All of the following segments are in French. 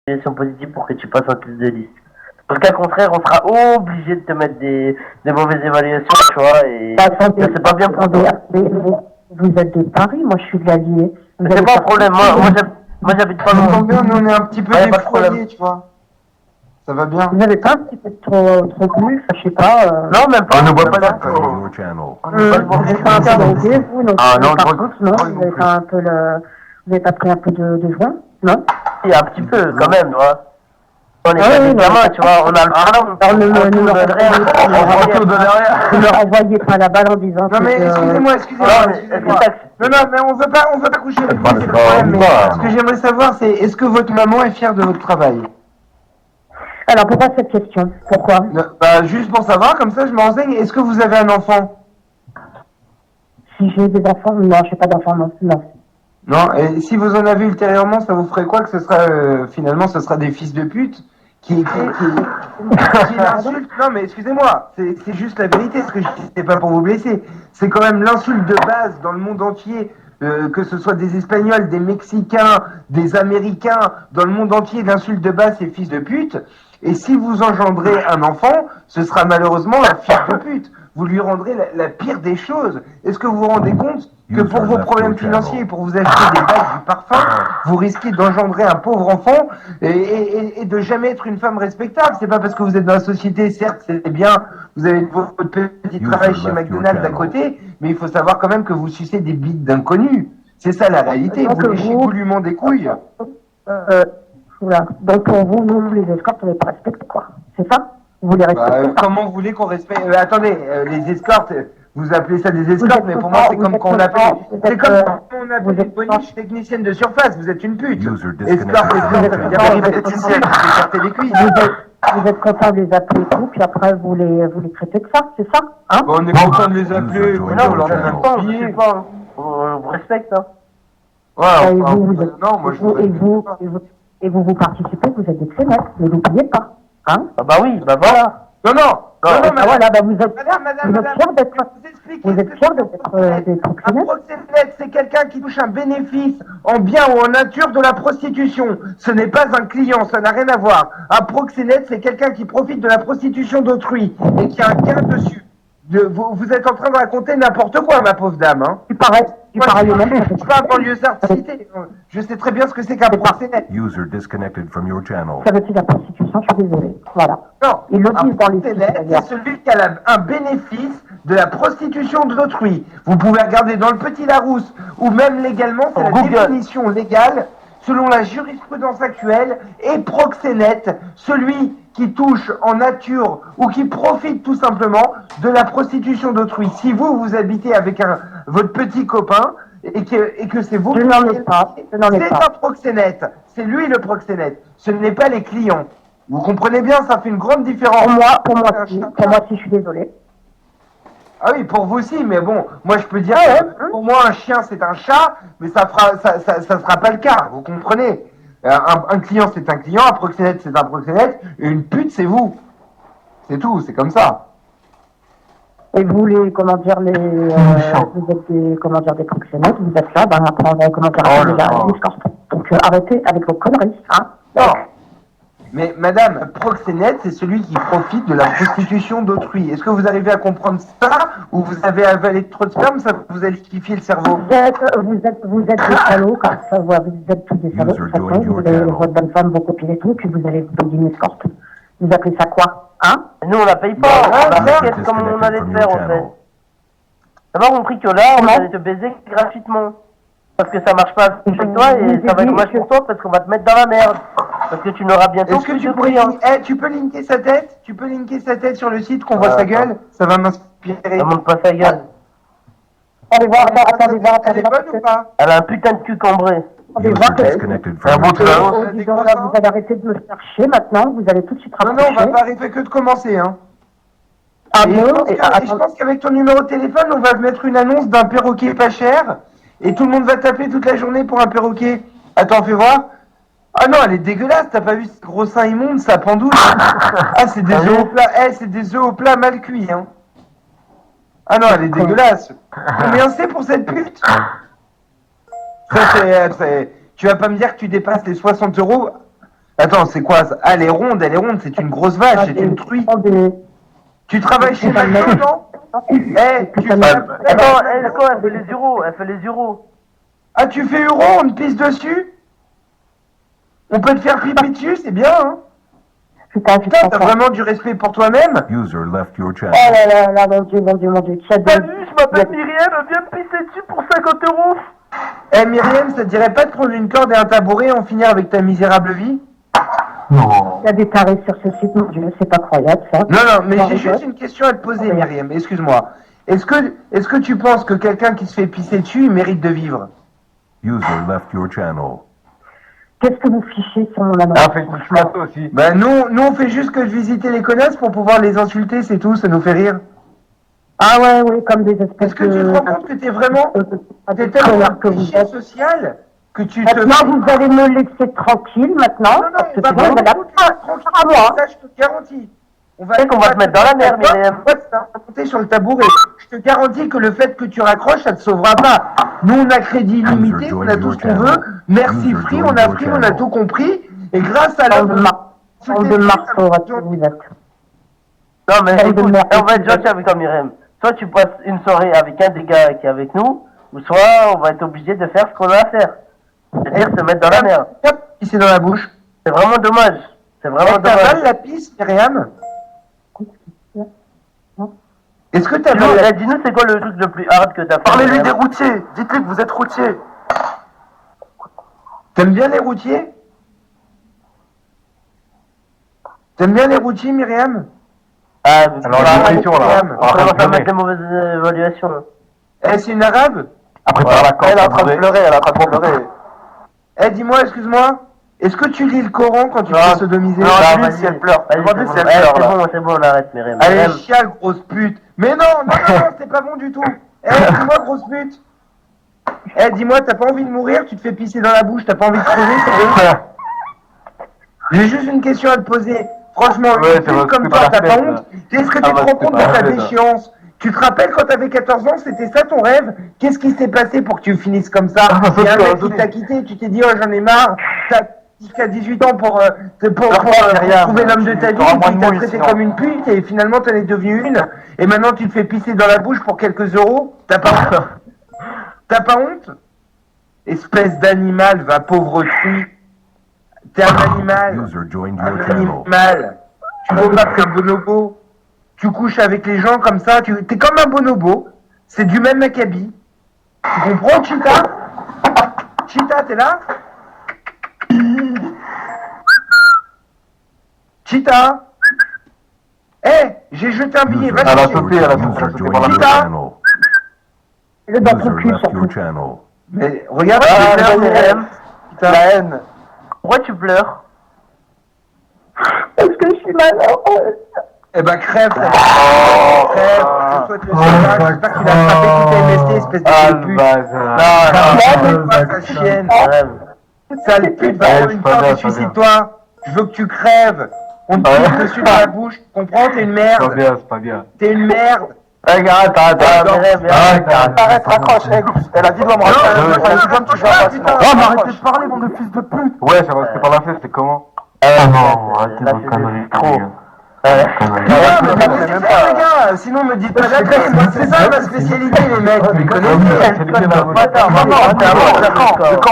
évaluation positive pour que tu passes en test de liste. Dans le cas contraire, on sera obligé de te mettre des mauvaises évaluations, tu vois, et c'est pas bien pour toi. Vous êtes de Paris, moi je suis de l'Allier. C'est pas un problème, moi j'habite pas loin. Bien, nous on est un petit peu défroyés, tu vois. Ça va bien. Vous n'avez pas un petit peu trop plu, je sais pas. Non, même pas. On ne boit pas d'accord. d'alcool. Vous n'avez pas interrogé, vous, donc non, par contre, non, vous n'avez pas un peu vous n'avez pas pris un peu de joint, non? Il y a un petit peu, quand même, tu vois. On est Ah des oui, gamins, tu vois, on a le ballon. Alors ne me renvoyez pas la balle en disant Non mais excusez-moi. Non, mais on veut pas coucher avec vous, c'est le problème. Mais ce que j'aimerais savoir, c'est est-ce que votre maman est fière de votre travail? Alors pourquoi cette question? Pourquoi? Juste pour savoir, comme ça je me renseigne. Est-ce que vous avez un enfant? Si j'ai des enfants, non, je n'ai pas d'enfants, non. Non, et si vous en avez ultérieurement, ça vous ferait quoi que ce sera finalement ce sera des fils de pute qui l'insultent? Non mais excusez-moi, c'est juste la vérité, ce que je dis, c'est pas pour vous blesser. C'est quand même l'insulte de base dans le monde entier, que ce soit des Espagnols, des Mexicains, des Américains, dans le monde entier, l'insulte de base c'est fils de pute. Et si vous engendrez un enfant, ce sera malheureusement un fils de pute. Vous lui rendrez la pire des choses. Est-ce que vous vous rendez compte que pour vos problèmes financiers, pour vous acheter des bagues, du parfum, vous risquez d'engendrer un pauvre enfant et de jamais être une femme respectable? C'est pas parce que vous êtes dans la société, certes, c'est bien, vous avez votre petit travail chez McDonald's à côté, mais il faut savoir quand même que vous sucez des bites d'inconnus. C'est ça la réalité. Vous léchez goulûment des couilles. Voilà. Donc pour vous, nous, les escortes, on n'est pas respectés, quoi. C'est ça? Vous les respectez pas? Comment vous voulez qu'on respecte? Attendez, les escortes, vous appelez ça des escortes, mais pour moi c'est comme qu'on appelle. C'est comme on appelle une boniche technicienne de surface. Vous êtes une pute. Escorte, ça veut dire péripatéticienne, vous écartez les cuisses. Vous êtes content de les appeler et tout, puis après vous les traitez de ça, c'est ça? Hein? On est content de les appeler. Non, on leur donne pas, je sais pas. On vous respecte, hein. Et vous participez, vous êtes des clémettes, ne l'oubliez pas. Hein? Ah bah oui, bah voilà. Non, Voilà, bah vous êtes fiers d'être Un proxénète, c'est quelqu'un qui touche un bénéfice en bien ou en nature de la prostitution. Ce n'est pas un client, ça n'a rien à voir. Un proxénète, c'est quelqu'un qui profite de la prostitution d'autrui et qui a un gain dessus. Vous êtes en train de raconter n'importe quoi, ma pauvre dame. Hein. Tu parais même. Je suis pas un banlieusard cité. Je sais très bien ce que c'est qu'un proxénète. Ça veut dire la prostitution, je suis désolé. Voilà. Non, ils le disent dans les c'est celui qui a un bénéfice de la prostitution d'autrui. Vous pouvez regarder dans le Petit Larousse, ou même légalement, c'est la définition légale, selon la jurisprudence actuelle, est proxénète celui qui touche en nature ou qui profite tout simplement de la prostitution d'autrui. Si vous habitez avec votre petit copain et que c'est vous qui c'est un proxénète. C'est lui le proxénète. Ce n'est pas les clients. Vous comprenez bien, ça fait une grande différence. Pour moi, si, je suis désolé. Ah oui, pour vous aussi, mais bon, moi je peux dire que pour moi un chien c'est un chat, mais ça sera pas le cas. Vous comprenez? Un client c'est un client, un proxénète c'est un proxénète, et une pute c'est vous. C'est tout, c'est comme ça. Et vous les, vous êtes des, des proxénètes, vous êtes là, après on va, donc arrêtez avec vos conneries, hein. Non. Mais madame, proxénète, c'est celui qui profite de la prostitution d'autrui. Est-ce que vous arrivez à comprendre ça, ou vous avez avalé trop de sperme, ça vous a liquéfié le cerveau? Vous êtes des salauds, comme ça, vous êtes tous des salauds, de toute façon, vous avez votre bonne femme, vos copines et tout, puis vous allez vous payer une escorte. Vous appelez ça quoi? Hein? Nous on la paye pas, on la fait comme on allait le faire en fait. D'abord compris que là, on allait te baiser gratuitement. Parce que ça marche pas avec toi et ça va être dommage pour toi parce qu'on va te mettre dans la merde. Parce que tu n'auras bientôt plus de clients. Tu peux linker sa tête? Tu peux linker sa tête sur le site qu'on voit sa gueule? Ça va m'inspirer. Ça montre pas sa gueule. Attendez voir. Elle est bonne ou pas? Elle a un putain de cul cambré. Attendez voir que vous allez arrêter de me faire chier maintenant, vous allez tout de suite rapprocher. Non, on va pas arrêter que de commencer, hein. Je pense qu'avec ton numéro de téléphone, on va mettre une annonce d'un perroquet pas cher. Et tout le monde va taper toute la journée pour un perroquet. Attends, fais voir. Ah non, elle est dégueulasse. T'as pas vu ce gros sein immonde, ça pendouille. Ah, c'est des œufs au plat. C'est des œufs au plat mal cuits, hein. Ah non, elle est dégueulasse. Combien c'est pour cette pute? Ça, tu vas pas me dire que tu dépasses les 60 euros. Attends, c'est quoi ça? Ah, elle est ronde, c'est une grosse vache, c'est une truie. Tu travailles chez McDo, non? Tu fais... Attends, elle fait les euros, elle fait les euros. Ah, tu fais euro, on te pisse dessus? On peut te faire pipi dessus, c'est bien, hein? Putain, t'as vraiment du respect pour toi-même? User left your channel. Oh là là, mon Dieu. T'as vu, je m'appelle Myriam, elle vient me pisser dessus pour 50 euros. Eh Myriam, ça te dirait pas de prendre une corde et un tabouret et en finir avec ta misérable vie? Non. Il y a des tarifs sur ce site, mon Dieu, c'est pas croyable ça. Non, mais j'ai juste une question à te poser, Myriam, excuse-moi. Est-ce que tu penses que quelqu'un qui se fait pisser dessus, il mérite de vivre? User left your channel. Qu'est-ce que vous fichez sur mon adresse? Ah, fait une couche aussi. Ben nous on fait juste que visiter les connasses pour pouvoir les insulter, c'est tout, ça nous fait rire. Ah ouais, comme des espèces Est-ce que tu te rends compte que t'es vraiment... T'es tellement que vous êtes social que tu te... Maintenant, vous allez me laisser tranquille, maintenant. Non, parce que on va sinon, pas tranquille. tranquille, ça je te garantis. Tu sais qu'on va te mettre dans la merde, Myriam. On va te monter sur le tabouret. Je te garantis que le fait que tu raccroches, ça te sauvera pas. Nous, on a crédit illimité, on a tout ce qu'on veut. Merci Free, on a tout compris. Et grâce à Bande de marteaux, vous êtes. Non, mais écoute, on va être gentil avec toi, Myriam. Soit tu passes une soirée avec un des gars qui est avec nous, ou soit on va être obligé de faire ce qu'on a à faire. C'est-à-dire se mettre dans la merde. Pisser dans la bouche. C'est vraiment dommage. C'est vraiment T'as mal dommage. la pisse, Myriam? Est-ce que t'as mal la... Dis-nous, c'est quoi le truc le plus hard que t'as fait? Parlez-lui des routiers. Dites-lui que vous êtes routier. T'aimes bien les routiers? T'aimes bien les routiers, Myriam? Ah, Alors, j'ai une question, là. On commence à mettre des mauvaises évaluations. Eh, c'est une arabe? Après, par la corde. Elle est en train de pleurer, elle est en train de pleurer. Eh, dis-moi, excuse-moi. Est-ce que tu lis le Coran quand tu fais sodomiser? Non, vas-y, si elle pleure. Vas-y, Demandez si elle c'est pleure, là. bon, c'est bon, on arrête, Myriam. Allez, chiale, grosse pute. Mais non, c'est pas bon du tout. Eh, dis-moi, grosse pute. Eh, dis-moi, t'as pas envie de mourir? Tu te fais pisser dans la bouche, t'as pas envie de crever? C'est bon. J'ai juste une question à te poser. Franchement, Ouais, une pute comme toi, t'as pas honte? Est-ce que tu te rends compte de ta déchéance? Tu te rappelles quand t'avais 14 ans, c'était ça ton rêve? Qu'est-ce qui s'est passé pour que tu finisses comme ça? Il y a un mec qui t'a quitté, tu t'es dit, oh, j'en ai marre. T'as jusqu'à 18 ans pour trouver l'homme de ta vie, et puis t'as traité comme une pute, et finalement t'en es devenu une, et maintenant tu te fais pisser dans la bouche pour quelques euros. T'as pas honte? T'as pas honte? Espèce d'animal, va pauvre truie. T'es un animal. User joined Un your channel. animal. Tu remarques un bonobo. Tu couches avec les gens comme ça. T'es comme un bonobo. C'est du même acabit. Tu comprends, Cheetah? Cheetah, t'es là? Cheetah? Eh, j'ai jeté un billet. User Elle a Va-y. sauté, elle a sauté. User C'était joined par la your Cheetah. channel. Le dans ton User cul, left your surtout. channel. Mais regarde, Ah, j'ai fait un Myriam, Cheetah. La haine. pourquoi tu pleures? Est-ce que je suis malheureuse? Eh ben crève, ça crève. Je souhaite le sauvage. J'espère qu'il a frappé toute ta MST, espèce Ah, de le pute. bazar. Sa chienne. Myriam. Sale pute, va Ouais, prendre c'est une pas corde bien, et c'est pas suicide-toi. Je veux que tu crèves. On te pisse dessus dans la bouche. Tu comprends? T'es une C'est pas merde. bien, c'est pas bien. T'es une merde. Regarde, arrête. Arrête, raccroche. Elle a dit de Non, m'embrasser. tu vas, putain. Oh, mais arrêtez de parler, bande de fils de pute. Ouais, ça va, c'était par la fête, c'était comment? Ah non, arrêtez vos conneries. Trop. Non, mais laissez faire, les gars. Sinon, me dites pas d'appeler. Moi, c'est ça ma spécialité, les mecs. Vous les connaissez. Lucas,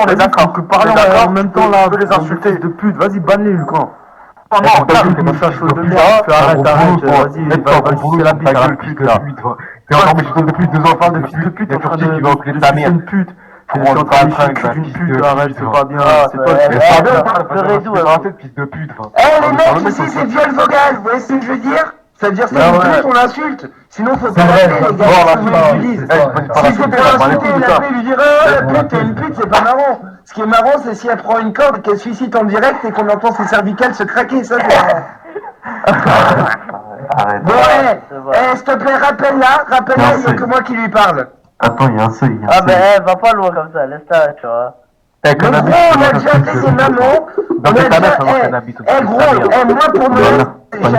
on est d'accord. Parlons en même temps là, les insulter de pute, vas-y, banne-les, Lucas. Non, t'as vu comment ça chaud de merde. Arrête, vas-y, c'est la bite, le cul, là. T'es encore mais je donne de plus de 2 ans, parle de fils de pute, t'es en train de enculer ta mère. Une pute. T'es en train de d'une pute, arrête, c'est pas bien. C'est toi, c'est pas bien, fils de pute. Eh, les mecs, ici, c'est viol vocal. Vous voyez ce que je veux dire? Ça veut dire c'est une pute, on l'insulte. Sinon, faut pas l'appeler, les gars. Si c'est pour l'insulter, l'appeler, lui dire la pute, t'es une pute, c'est pas marrant. Ce qui est marrant, c'est si elle prend une corde et qu'elle se suicide en direct et qu'on entend ses cervicales se craquer. Ça, c'est marrant. Bon, s'il te plaît, rappelle-la, il n'y a que moi qui lui parle. Attends, il y a un seuil. Ah, ben, va pas loin comme ça, laisse-la, tu vois. Mais gros, on a déjà fait des mamans. On a déjà, gros, moi pour Noël, j'ai